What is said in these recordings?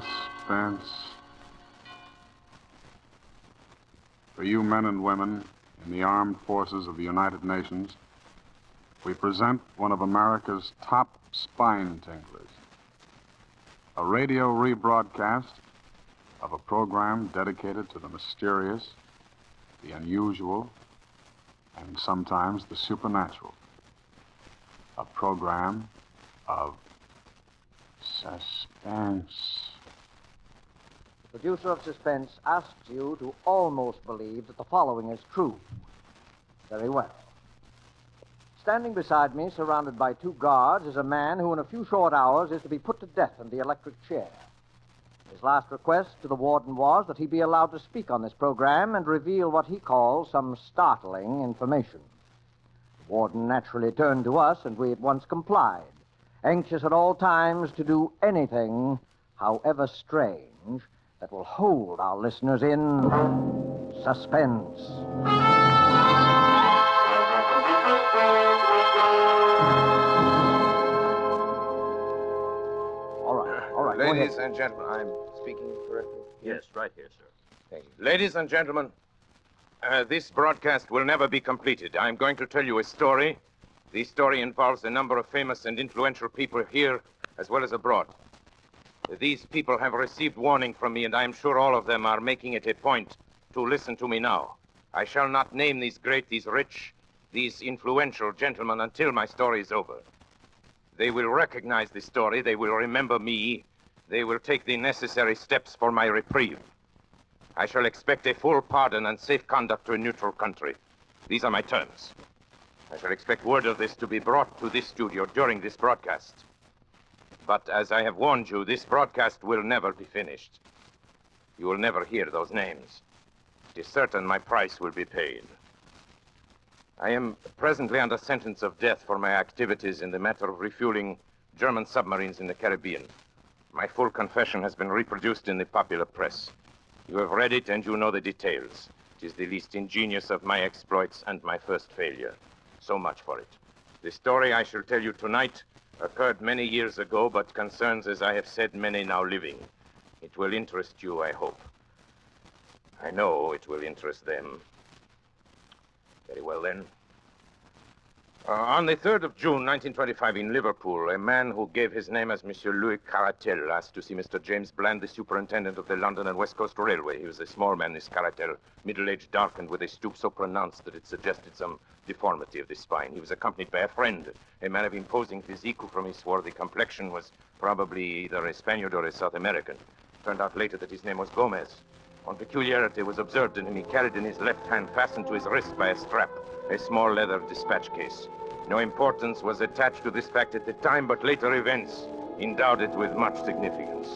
Suspense. For you men and women in the armed forces of the United Nations, we present one of America's top spine tinglers. A radio rebroadcast of a program dedicated to the mysterious, the unusual, and sometimes the supernatural. A program of suspense. The producer of Suspense asks you to almost believe that the following is true. Very well. Standing beside me, surrounded by two guards, is a man who in a few short hours is to be put to death in the electric chair. His last request to the warden was that he be allowed to speak on this program and reveal what he calls some startling information. The warden naturally turned to us, and we at once complied, anxious at all times to do anything, however strange, that will hold our listeners in suspense. All right. Ladies and gentlemen, I'm speaking correctly? Yes, right here, sir. Thank you. Ladies and gentlemen, this broadcast will never be completed. I'm going to tell you a story. The story involves a number of famous and influential people here as well as abroad. These people have received warning from me, and I'm sure all of them are making it a point to listen to me now. I shall not name these great, these rich, these influential gentlemen until my story is over. They will recognize the story. They will remember me. They will take the necessary steps for my reprieve. I shall expect a full pardon and safe conduct to a neutral country. These are my terms. I shall expect word of this to be brought to this studio during this broadcast. But as I have warned you, this broadcast will never be finished. You will never hear those names. It is certain my price will be paid. I am presently under sentence of death for my activities in the matter of refueling German submarines in the Caribbean. My full confession has been reproduced in the popular press. You have read it and you know the details. It is the least ingenious of my exploits and my first failure. So much for it. The story I shall tell you tonight occurred many years ago, but concerns, as I have said, many now living. It will interest you, I hope. I know it will interest them. Very well, then. On the 3rd of June, 1925, in Liverpool, a man who gave his name as Monsieur Louis Caratel asked to see Mr. James Bland, the superintendent of the London and West Coast Railway. He was a small man, this Caratel, middle-aged, darkened, with a stoop so pronounced that it suggested some deformity of the spine. He was accompanied by a friend, a man of imposing physique, who from his swarthy complexion was probably either a Spaniard or a South American. Turned out later that his name was Gomez. One peculiarity was observed in him. He carried in his left hand, fastened to his wrist by a strap, a small leather dispatch case. No importance was attached to this fact at the time, but later events endowed it with much significance.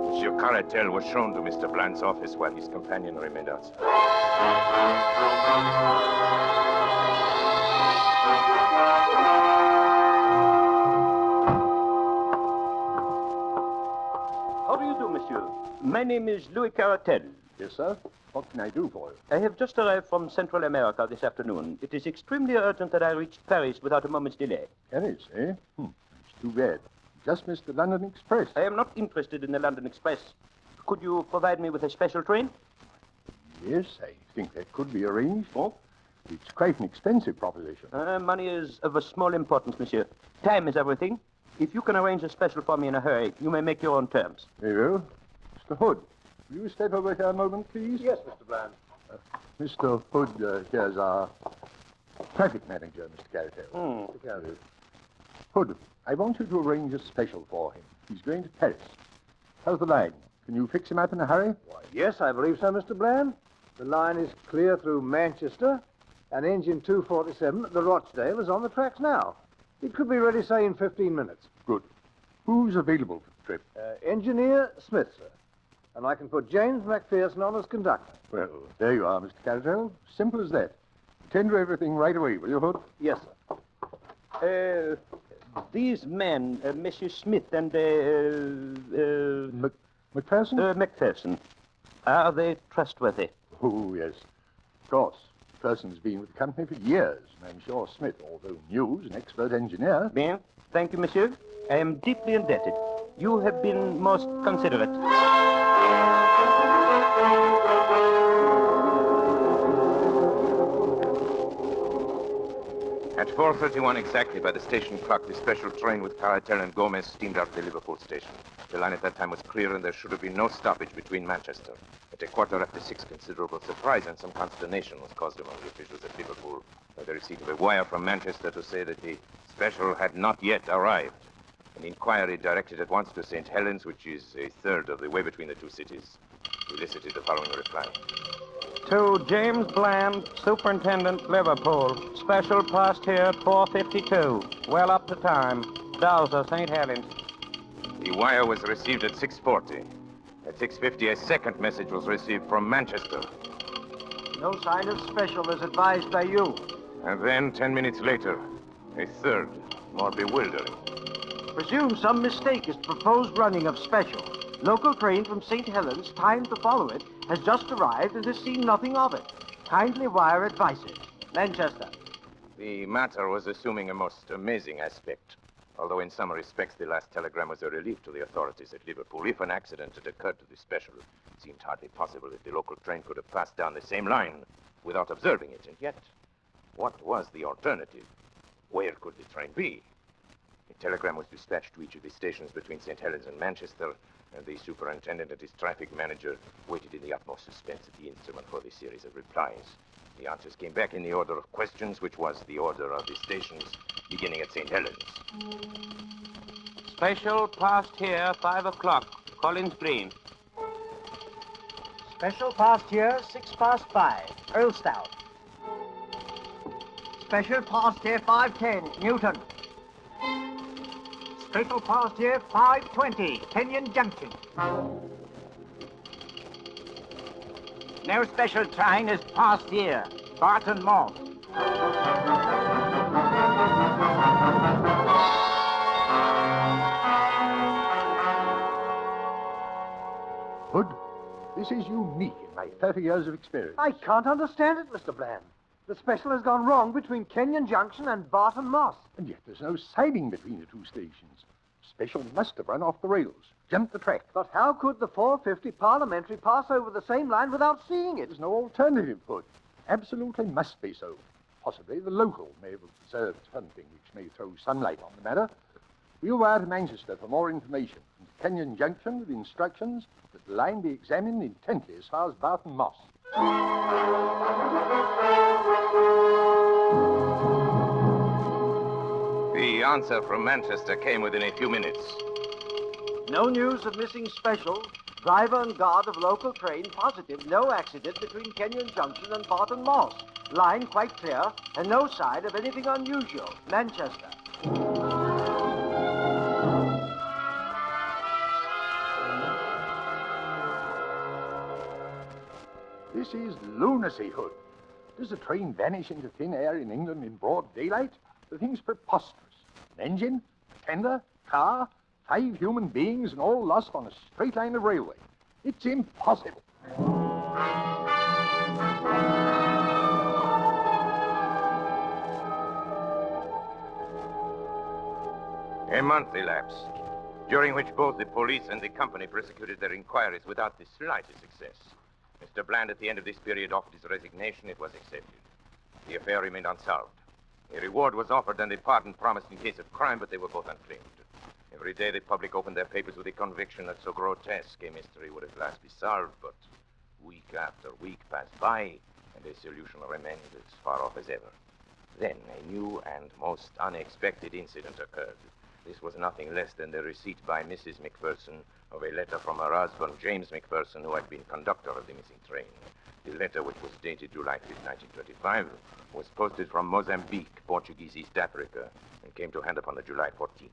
Monsieur Caratel was shown to Mr. Bland's office while his companion remained outside. How do you do, monsieur? My name is Louis Caratel. Yes, sir. What can I do for you? I have just arrived from Central America this afternoon. It is extremely urgent that I reach Paris without a moment's delay. Paris, eh? It's too bad. Just missed the London Express. I am not interested in the London Express. Could you provide me with a special train? Yes, I think that could be arranged. Oh, it's quite an expensive proposition. Money is of a small importance, monsieur. Time is everything. If you can arrange a special for me in a hurry, you may make your own terms. Very well. Mr. Hood, will you step over here a moment, please? Yes, Mr. Bland. Mr. Hood, here's our traffic manager, Mr. Caratel. Mr. Caratel. Hood, I want you to arrange a special for him. He's going to Paris. How's the line? Can you fix him up in a hurry? Why, yes, I believe so, Mr. Bland. The line is clear through Manchester, and engine 247 at the Rochdale is on the tracks now. It could be ready, say, in 15 minutes. Good. Who's available for the trip? Engineer Smith, sir. And I can put James McPherson on as conductor. Well, there you are, Mr. Caratel. Simple as that. Attend to everything right away, will you, Hood? Yes, sir. These men, Messieurs Smith and, McPherson? Macpherson, are they trustworthy? Oh, yes. Of course. person's been with the company for years, and I'm sure Smith, although new, is an expert engineer. Bien. Thank you, monsieur. I am deeply indebted. You have been most considerate. At 4:31 exactly by the station clock, the special train with Caratel and Gomez steamed out of the Liverpool station. The line at that time was clear, and there should have been no stoppage between Manchester. At 6:15, considerable surprise and some consternation was caused among the officials at Liverpool by the receipt of a wire from Manchester to say that the special had not yet arrived. An inquiry directed at once to St. Helens, which is a third of the way between the two cities, elicited the following reply. To James Bland, Superintendent, Liverpool. Special passed here at 4:52. Well up to time. Dowser, St. Helens. The wire was received at 6:40. At 6:50, a second message was received from Manchester. No sign of special as advised by you. And then, 10 minutes later, a third, more bewildering. Presume some mistake is proposed running of special. Local train from St. Helens, timed to follow it, has just arrived and has seen nothing of it. Kindly wire advices. Manchester. The matter was assuming a most amazing aspect. Although in some respects the last telegram was a relief to the authorities at Liverpool. If an accident had occurred to the special, it seemed hardly possible that the local train could have passed down the same line without observing it. And yet, what was the alternative? Where could the train be? A telegram was dispatched to each of the stations between St. Helens and Manchester, and the superintendent and his traffic manager waited in the utmost suspense at the instrument for the series of replies. The answers came back in the order of questions, which was the order of the stations, beginning at St. Helens. Special passed here 5 o'clock. Collins Green. Special passed here 5:06, Earlstown. Special passed here 5:10, Newton. Special passed here 5:20, Kenyon Junction. No special train has passed here, Barton Moss. Hood, this is unique in my 30 years of experience. I can't understand it, Mr. Bland. The special has gone wrong between Kenyon Junction and Barton Moss. And yet there's no siding between the two stations. Special must have run off the rails, jumped the track. But how could the 450 Parliamentary pass over the same line without seeing it? There's no alternative, Hood. Absolutely must be so. Possibly the local may have observed something which may throw some light on the matter. We'll wire to Manchester for more information, and to Kenyon Junction with instructions that the line be examined intently as far as Barton Moss. The answer from Manchester came within a few minutes. No news of missing special. Driver and guard of local train positive no accident between Kenyon Junction and Barton Moss. Line quite clear and no sign of anything unusual. Manchester. This is lunacy, Hood. Does a train vanish into thin air in England in broad daylight? The thing's preposterous. An engine, a tender, car, 5 human beings, and all lost on a straight line of railway. It's impossible. A month elapsed, during which both the police and the company prosecuted their inquiries without the slightest success. Mr. Bland, at the end of this period, offered his resignation. It was accepted. The affair remained unsolved. A reward was offered and a pardon promised in case of crime, but they were both unclaimed. Every day the public opened their papers with the conviction that so grotesque a mystery would at last be solved, but week after week passed by, and a solution remained as far off as ever. Then a new and most unexpected incident occurred. This was nothing less than the receipt by Mrs. McPherson of a letter from her husband, James McPherson, who had been conductor of the missing train. The letter, which was dated July 5, 1925, was posted from Mozambique, Portuguese East Africa, and came to hand upon the July 14th.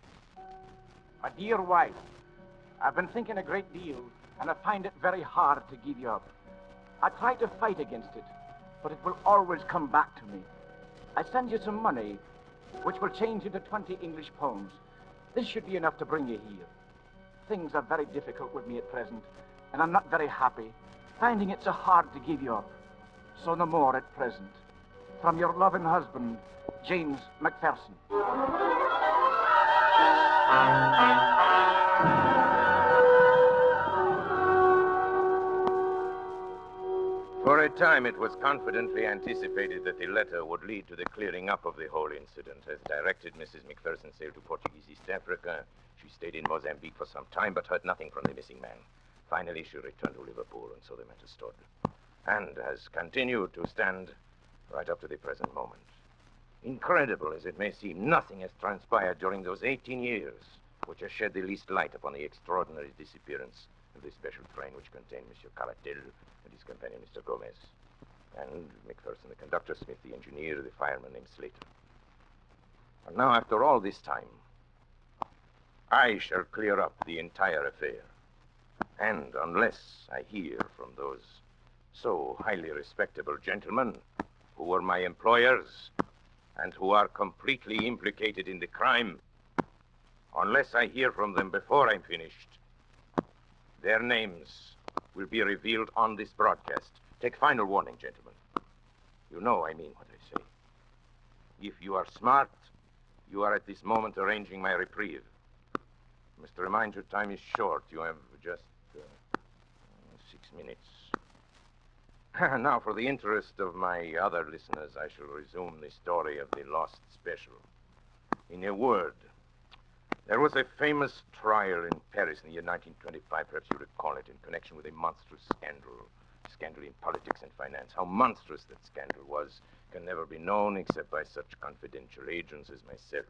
My dear wife, I've been thinking a great deal, and I find it very hard to give you up. I try to fight against it, but it will always come back to me. I send you some money, which will change into 20 English pounds. This should be enough to bring you here. Things are very difficult with me at present, and I'm not very happy, finding it so hard to give you up. So no more at present. From your loving husband, James McPherson. For a time, it was confidently anticipated that the letter would lead to the clearing up of the whole incident. As directed, Mrs. McPherson sailed to Portuguese East Africa. She stayed in Mozambique for some time, but heard nothing from the missing man. Finally, she returned to Liverpool, and so the matter stood. And has continued to stand right up to the present moment. Incredible as it may seem, nothing has transpired during those 18 years which has shed the least light upon the extraordinary disappearance of the special train which contained Monsieur Caratel and his companion, Mr. Gomez, and McPherson, the conductor, Smith, the engineer, the fireman named Slater. And now, after all this time, I shall clear up the entire affair. And unless I hear from those so highly respectable gentlemen who were my employers and who are completely implicated in the crime, unless I hear from them before I'm finished, their names will be revealed on this broadcast. Take final warning, gentlemen. You know I mean what I say. If you are smart, you are at this moment arranging my reprieve. I must remind you, time is short. You have just 6 minutes. Now, for the interest of my other listeners, I shall resume the story of the lost special. In a word, there was a famous trial in Paris in the year 1925, perhaps you recall it, in connection with a monstrous scandal in politics and finance. How monstrous that scandal was can never be known except by such confidential agents as myself.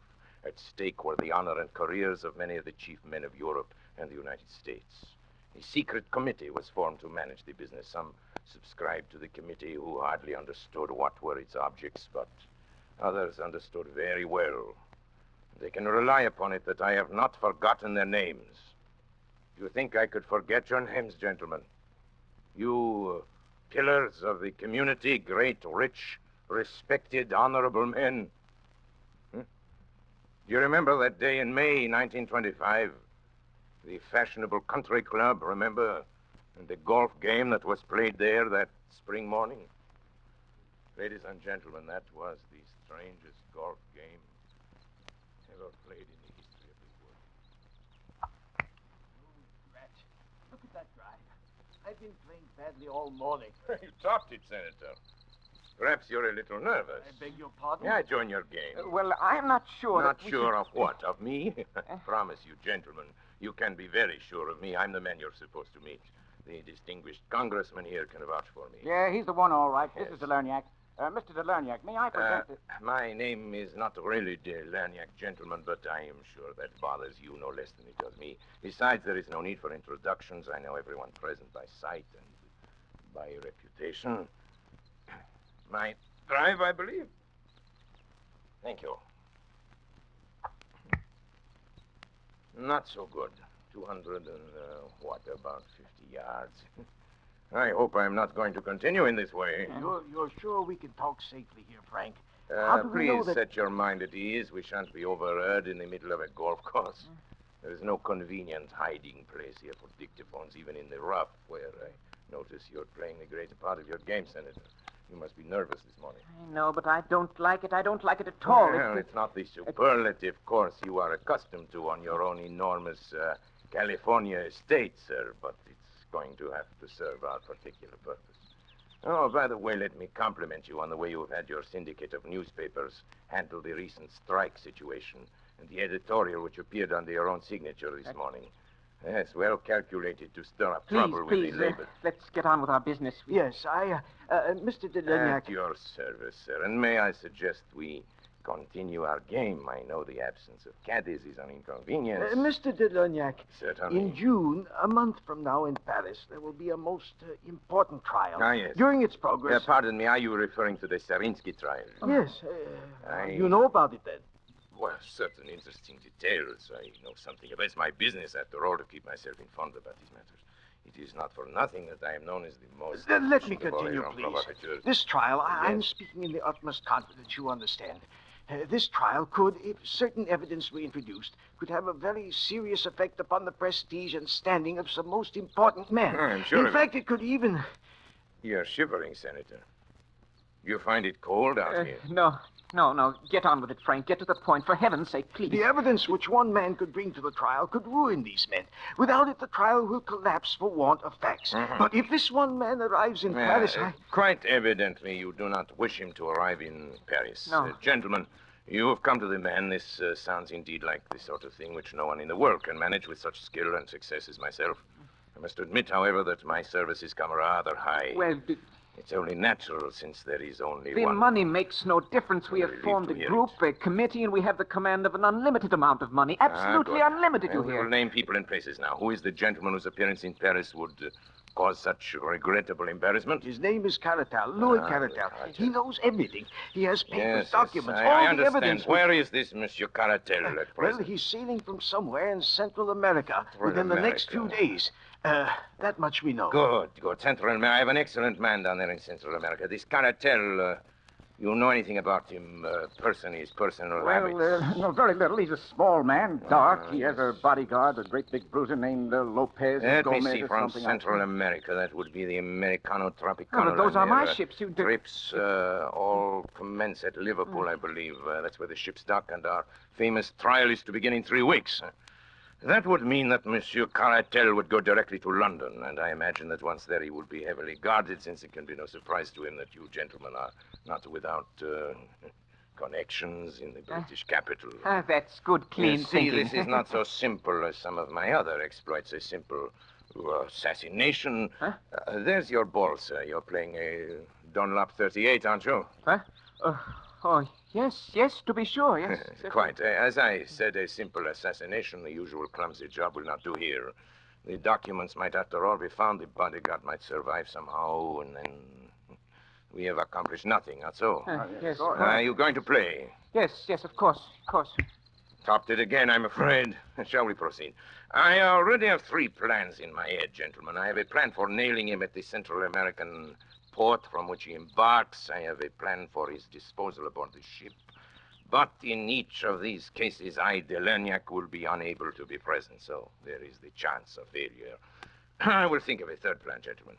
At stake were the honor and careers of many of the chief men of Europe and the United States. A secret committee was formed to manage the business. Some subscribed to the committee who hardly understood what were its objects, but others understood very well. They can rely upon it that I have not forgotten their names. Do you think I could forget your names, gentlemen? You pillars of the community, great, rich, respected, honorable men. Do you remember that day in May 1925? The fashionable country club, remember? And the golf game that was played there that spring morning? Ladies and gentlemen, that was the strangest golf game ever played in the history of the world. Rat, look at that drive. I've been playing badly all morning. You topped it, Senator. Perhaps you're a little nervous. I beg your pardon? Yeah, join your game. Well, I'm not sure. Not sure of what? Of me? I promise you, gentlemen, you can be very sure of me. I'm the man you're supposed to meet. The distinguished congressman here can vouch for me. Yeah, he's the one, all right. Yes. This is Delerniak. Mr. Delerniak, may I present My name is not really Delerniak, gentlemen, but I am sure that bothers you no less than it does me. Besides, there is no need for introductions. I know everyone present by sight and by reputation. My drive, I believe. Thank you. Not so good. 200 and, about 50 yards. I hope I'm not going to continue in this way. You're sure we can talk safely here, Frank? How do we know Please that... set your mind at ease. We shan't be overheard in the middle of a golf course. There is no convenient hiding place here for dictaphones, even in the rough, where I notice you're playing the greater part of your game, Senator. You must be nervous this morning. I know, but I don't like it. I don't like it at all. Well, it's not the superlative course you are accustomed to on your own enormous California estate, sir, but it's going to have to serve our particular purpose. Oh, by the way, let me compliment you on the way you have had your syndicate of newspapers handle the recent strike situation and the editorial which appeared under your own signature this morning. Yes, well calculated to stir up trouble with the labor. Let's get on with our business. Yes, Mr. Delerniak... At your service, sir. And may I suggest we continue our game? I know the absence of caddies is an inconvenience. Mr. Delerniak, Certainly. in June, a month from now in Paris, there will be a most important trial. Ah, yes. During its progress... Pardon me, are you referring to the Sarinsky trial? Yes. You know about it, then? Well, certain interesting details. I know something of it. It's my business, after all, to keep myself informed about these matters. It is not for nothing that I am known as the most... Let me efficient of all continue, agents please. provocateurs. This trial, I'm Yes. speaking in the utmost confidence, you understand. This trial could, if certain evidence were introduced, could have a very serious effect upon the prestige and standing of some most important men. I'm sure In of fact, it could even... You're shivering, Senator. You find it cold out here? No. Get on with it, Frank. Get to the point. For heaven's sake, please. The evidence which one man could bring to the trial could ruin these men. Without it, the trial will collapse for want of facts. But if this one man arrives in Paris, Quite evidently, you do not wish him to arrive in Paris. No. Gentlemen, you have come to the man. This sounds indeed like the sort of thing which no one in the world can manage with such skill and success as myself. I must admit, however, that my services come rather high. Well, It's only natural, since there is only the one. money makes no difference. We have formed a group, a committee, and we have the command of an unlimited amount of money. Absolutely good. unlimited, you We hear. will name people and places now. Who is the gentleman whose appearance in Paris would cause such regrettable embarrassment? his name is Caratal, Louis Caratal. He knows everything. He has papers, documents, all I the understand. evidence. Where is this Monsieur Caratel at Well, present? he's sailing from somewhere in Central America within the next few days. That much we know. Good. Central America. I have an excellent man down there in Central America. This Caratel, you know anything about him, his personal habits? No, very little. He's a small man, dark. He has a bodyguard, a great big bruiser named Lopez or Let Gomez me see, or from something. Central America, that would be the Americano Tropicano. but those are and my their, ships. You Trips all commence at Liverpool, I believe. That's where the ships dock, and our famous trial is to begin in 3 weeks. That would mean that Monsieur Caratel would go directly to London, and I imagine that once there he would be heavily guarded, since it can be no surprise to him that you gentlemen are not without connections in the British capital. That's good, clean You see, thinking. this is not so simple as some of my other exploits. A simple assassination. Huh? There's your ball, sir. You're playing a Dunlop 38, aren't you? Huh? Oh, yes, to be sure, yes. Quite. As I said, a simple assassination, the usual clumsy job, will not do here. The documents might, after all, be found. The bodyguard might survive somehow, and then we have accomplished nothing, not so. Yes. Are you going to play? Yes, of course. Topped it again, I'm afraid. Shall we proceed? I already have 3 plans in my head, gentlemen. I have a plan for nailing him at the Central American port from which he embarks. I have a plan for his disposal aboard the ship. But in each of these cases, I, Delerniac, will be unable to be present, so there is the chance of failure. I will think of a 3rd plan, gentlemen.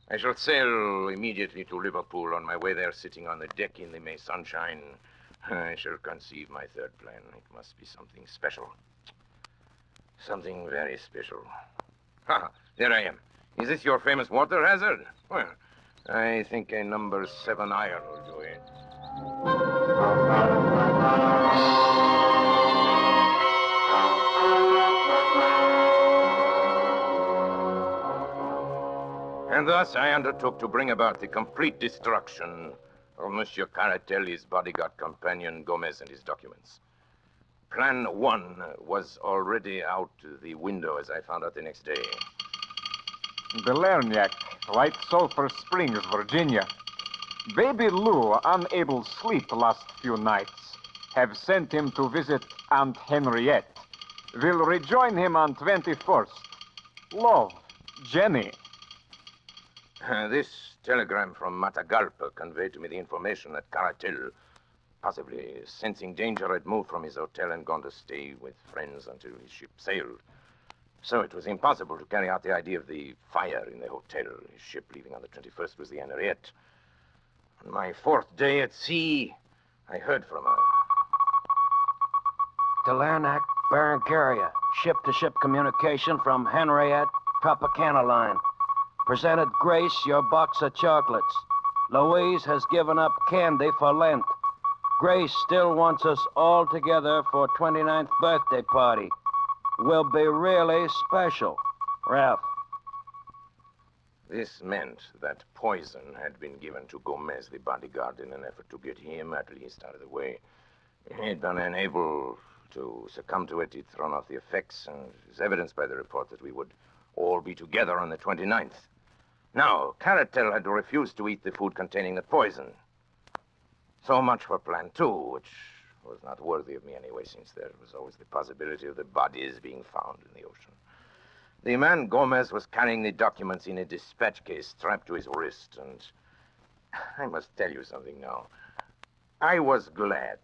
I shall sail immediately to Liverpool. On my way there, sitting on the deck in the May sunshine, I shall conceive my 3rd plan. It must be something special. Something very special. There I am. Is this your famous water hazard? Well, I think a number 7 iron will do it. And thus I undertook to bring about the complete destruction of Monsieur Caratel, his bodyguard companion, Gomez, and his documents. Plan 1 was already out the window, as I found out the next day. Delerniac, White Sulphur Springs, Virginia. Baby Lou, unable to sleep last few nights, have sent him to visit Aunt Henriette. Will rejoin him on 21st. Love, Jenny. This telegram from Matagalpa conveyed to me the information that Caratel, possibly sensing danger, had moved from his hotel and gone to stay with friends until his ship sailed. So it was impossible to carry out the idea of the fire in the hotel. His ship leaving on the 21st was the Henriette. On my 4th day at sea, I heard from her. Delernac, Berengaria. Ship-to-ship communication from Henriette, Tropicana line. Presented Grace your box of chocolates. Louise has given up candy for Lent. Grace still wants us all together for 29th birthday party. Will be really special. Ralph. This meant that poison had been given to Gomez, the bodyguard, in an effort to get him, at least, out of the way. He'd been unable to succumb to it. He'd thrown off the effects, and it was evidenced by the report that we would all be together on the 29th. Now, Caratel had refused to eat the food containing the poison. So much for Plan 2, which was not worthy of me anyway, since there was always the possibility of the bodies being found in the ocean. The man Gomez was carrying the documents in a dispatch case strapped to his wrist, and I must tell you something now. I was glad,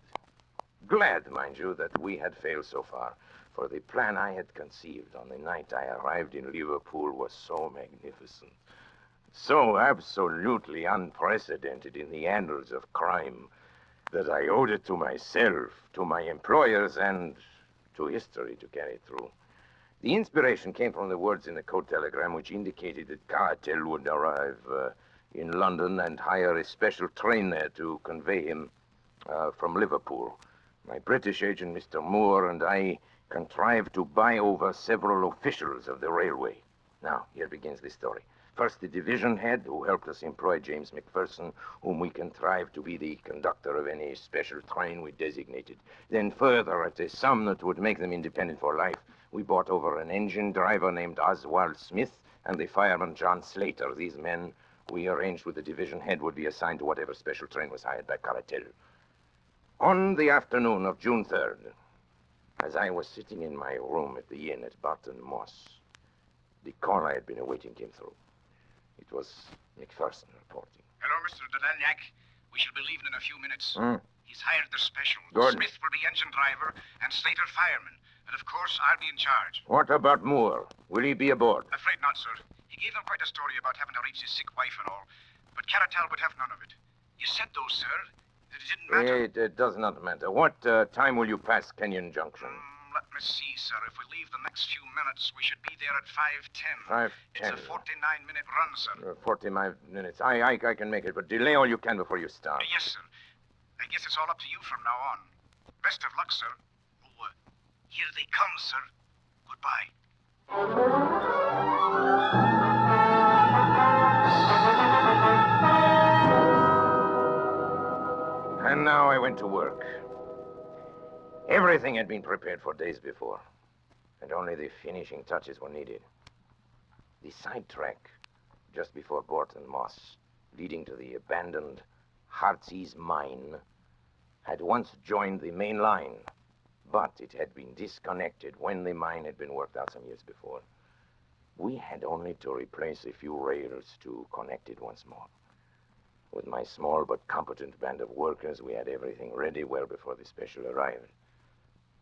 mind you, that we had failed so far, for the plan I had conceived on the night I arrived in Liverpool was so magnificent. So absolutely unprecedented in the annals of crime that I owed it to myself, to my employers, and to history to carry it through. The inspiration came from the words in the code telegram which indicated that Cartel would arrive in London and hire a special train there to convey him from Liverpool. My British agent, Mr. Moore, and I contrived to buy over several officials of the railway. Now, here begins the story. First, the division head, who helped us employ James McPherson, whom we contrived to be the conductor of any special train we designated. Then further, at a sum that would make them independent for life, we bought over an engine driver named Oswald Smith and the fireman John Slater. These men, we arranged with the division head, would be assigned to whatever special train was hired by Cartel. On the afternoon of June 3rd, as I was sitting in my room at the inn at Barton Moss, the call I had been awaiting came through. It was McPherson reporting. Hello, Mr. Delanyak. We shall be leaving in a few minutes. He's hired the special. Good. Smith will be engine driver and Slater fireman. And of course, I'll be in charge. What about Moore? Will he be aboard? Afraid not, sir. He gave them quite a story about having to reach his sick wife and all. But Caratal would have none of it. You said, though, sir, that it didn't matter. It does not matter. What time will you pass Kenyon Junction? Let me see, sir. If we leave the next few minutes, we should be there at 5:10. 5:10. It's a 49-minute run, sir. 45 minutes. I can make it, but delay all you can before you start. Yes, sir. I guess it's all up to you from now on. Best of luck, sir. Oh, here they come, sir. Goodbye. And now I went to work. Everything had been prepared for days before, and only the finishing touches were needed. The sidetrack, just before Barton Moss, leading to the abandoned Heartsease mine, had once joined the main line, but it had been disconnected when the mine had been worked out some years before. We had only to replace a few rails to connect it once more. With my small but competent band of workers, we had everything ready well before the special arrived.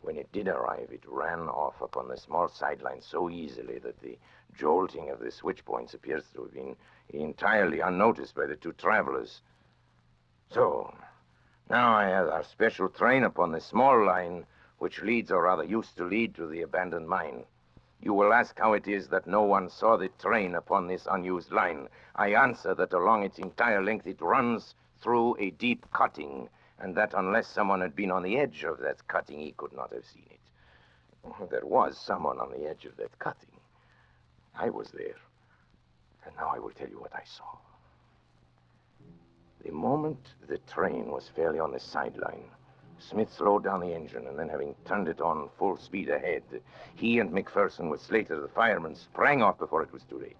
When it did arrive, it ran off upon the small sideline so easily that the jolting of the switch points appears to have been entirely unnoticed by the two travelers. So, now I have our special train upon the small line which leads, or rather used to lead, to the abandoned mine. You will ask how it is that no one saw the train upon this unused line. I answer that along its entire length it runs through a deep cutting, and that unless someone had been on the edge of that cutting, he could not have seen it. There was someone on the edge of that cutting. I was there. And now I will tell you what I saw. The moment the train was fairly on the sideline, Smith slowed down the engine, and then, having turned it on full speed ahead, he and McPherson, with Slater, the fireman, sprang off before it was too late.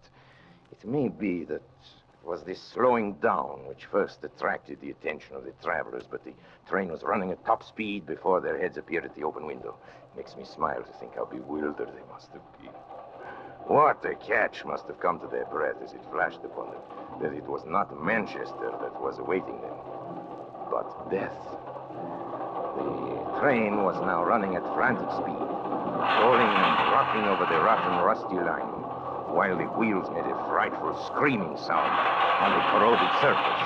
It may be that it was this slowing down which first attracted the attention of the travelers, but the train was running at top speed before their heads appeared at the open window. It makes me smile to think how bewildered they must have been. What a catch must have come to their breath as it flashed upon them that it was not Manchester that was awaiting them, but death. The train was now running at frantic speed, rolling and rocking over the rotten, rusty line, while the wheels made a frightful screaming sound on the corroded surface.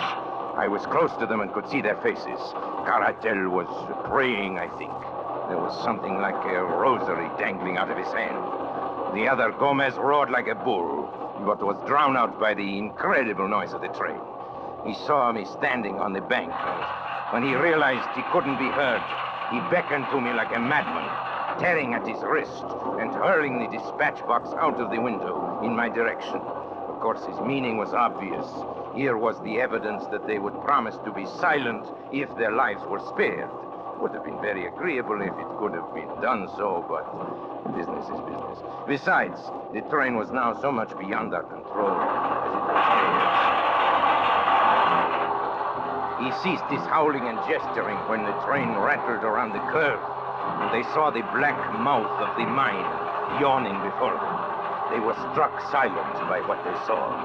I was close to them and could see their faces. Caratel was praying, I think. There was something like a rosary dangling out of his hand. The other, Gomez, roared like a bull, but was drowned out by the incredible noise of the train. He saw me standing on the bank, and when he realized he couldn't be heard, he beckoned to me like a madman, tearing at his wrist and hurling the dispatch box out of the window in my direction. Of course, his meaning was obvious. Here was the evidence that they would promise to be silent if their lives were spared. It would have been very agreeable if it could have been done so, but business is business. Besides, the train was now so much beyond our control as it was theirs. He ceased his howling and gesturing when the train rattled around the curve, and they saw the black mouth of the mine yawning before them. They were struck silent by what they saw,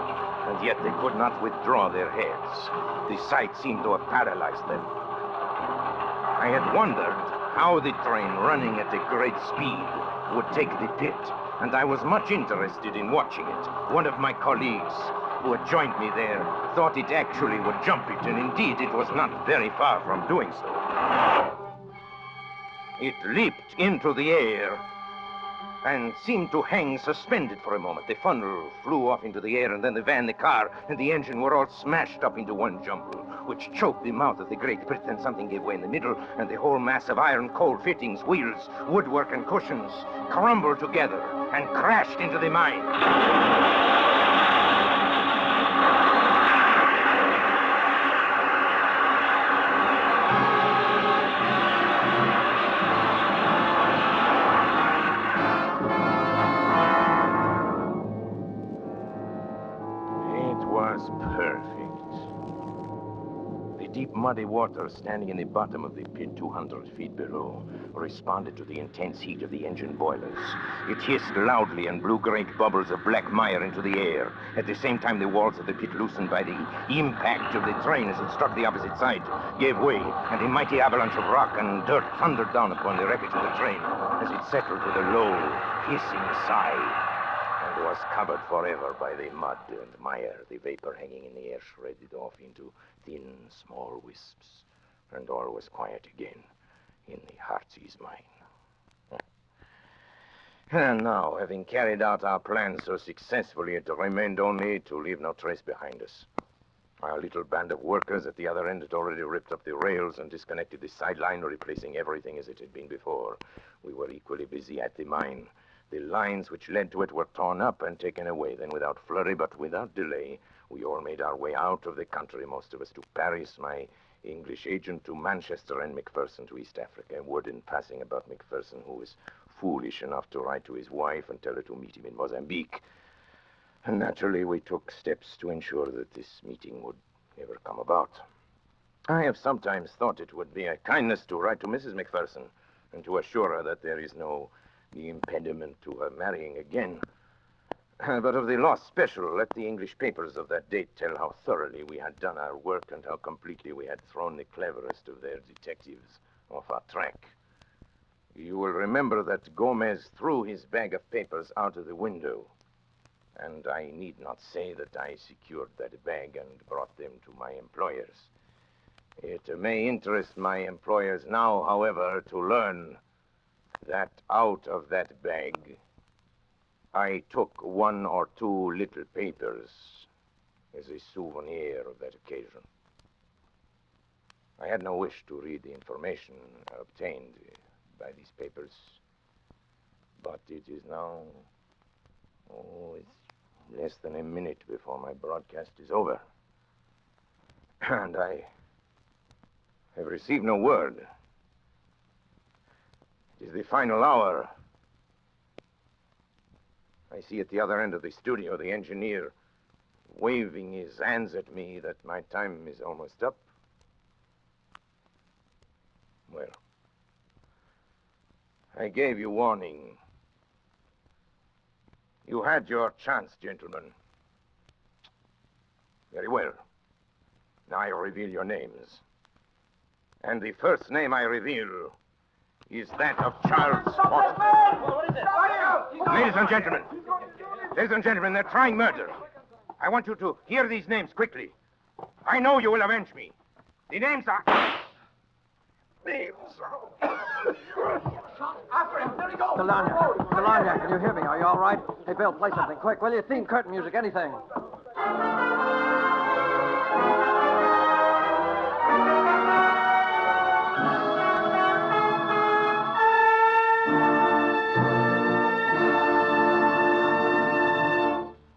and yet they could not withdraw their heads. The sight seemed to have paralyzed them. I had wondered how the train, running at a great speed, would take the pit, and I was much interested in watching it. One of my colleagues, who had joined me there thought it actually would jump it, and indeed it was not very far from doing so. It leaped into the air and seemed to hang suspended for a moment. The funnel flew off into the air, and then the van, the car, and the engine were all smashed up into one jumble, which choked the mouth of the Great Britain. Something gave way in the middle, and the whole mass of iron, coal fittings, wheels, woodwork, and cushions crumbled together and crashed into the mine. Deep, muddy water standing in the bottom of the pit 200 feet below responded to the intense heat of the engine boilers. It hissed loudly and blew great bubbles of black mire into the air. At the same time, the walls of the pit, loosened by the impact of the train as it struck the opposite side, gave way, and a mighty avalanche of rock and dirt thundered down upon the wreckage of the train as it settled with a low, hissing sigh and was covered forever by the mud and mire. The vapor hanging in the air shredded off into thin, small wisps, and all was quiet again in the Heartsease mine. And now, having carried out our plan so successfully, it remained only to leave no trace behind us. Our little band of workers at the other end had already ripped up the rails and disconnected the sideline, replacing everything as it had been before. We were equally busy at the mine. The lines which led to it were torn up and taken away. Then, without flurry but without delay, we all made our way out of the country, most of us to Paris, my English agent to Manchester, and McPherson to East Africa. Word in passing about McPherson, who was foolish enough to write to his wife and tell her to meet him in Mozambique. And naturally, we took steps to ensure that this meeting would never come about. I have sometimes thought it would be a kindness to write to Mrs. McPherson and to assure her that there is no impediment to her marrying again. But of the lost special, let the English papers of that date tell how thoroughly we had done our work and how completely we had thrown the cleverest of their detectives off our track. You will remember that Gomez threw his bag of papers out of the window, and I need not say that I secured that bag and brought them to my employers. It may interest my employers now, however, to learn that out of that bag I took one or two little papers as a souvenir of that occasion. I had no wish to read the information obtained by these papers, but it is now, it's less than a minute before my broadcast is over. And I have received no word. It is the final hour. I see at the other end of the studio the engineer waving his hands at me that my time is almost up. Well, I gave you warning. You had your chance, gentlemen. Very well. Now I reveal your names. And the first name I reveal is that of Charles Potter. Ladies and gentlemen, they're trying murder. I want you to hear these names quickly. I know you will avenge me. The names are... After him, there he goes. Delania, can you hear me? Are you all right? Hey, Bill, play something quick, will you? Theme, curtain music, anything.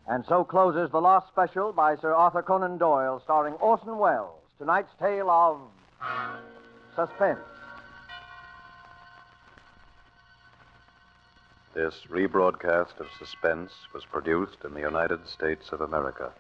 And so closes the Lost Special by Sir Arthur Conan Doyle, starring Orson Welles. Tonight's tale of Suspense. This rebroadcast of Suspense was produced in the United States of America.